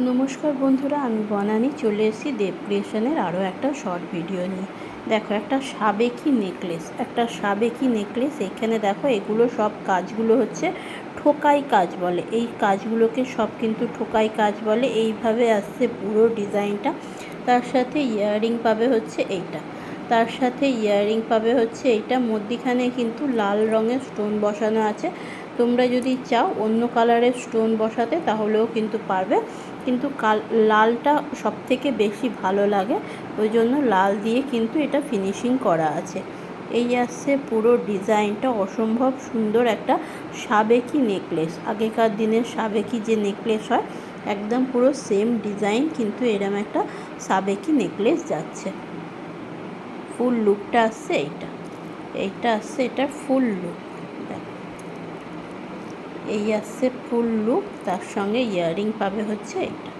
নমস্কার বন্ধুরা, আমি বনানী চলে এসেছি দেব ক্রিয়েশনের আরও একটা শর্ট ভিডিও নিয়ে। দেখো, একটা সাবেকি নেকলেস। এখানে দেখো, এগুলো সব কাজগুলো হচ্ছে ঠোকাই কাজ বলে। এই কাজগুলোকে সব কিন্তু ঠোকাই কাজ বলে। এইভাবে আসছে পুরো ডিজাইনটা। তার সাথে ইয়াররিং পাবে হচ্ছে এইটা, এইটা মধ্যিখানে কিন্তু লাল রঙের স্টোন বসানো আছে। তোমরা যদি চাও অন্য কালারের স্টোন বসাতে তাহলেও কিন্তু পারবে, কিন্তু লালটা সবথেকে বেশি ভালো লাগে, ওই জন্য লাল দিয়ে কিন্তু এটা ফিনিশিং করা আছে। এই আসছে পুরো ডিজাইনটা, অসম্ভব সুন্দর একটা সাবেকি নেকলেস। আগেকার দিনের সাবেকি যে নেকলেস হয়, একদম পুরো সেম ডিজাইন, কিন্তু এরম একটা সাবেকি নেকলেস যাচ্ছে। ফুল লুকটা আসছে এইটা আসছে এটার ফুল লুক। দেখো, এই আসছে ফুল লুক। তার সঙ্গে ইয়াররিং পাবে হচ্ছে এটা।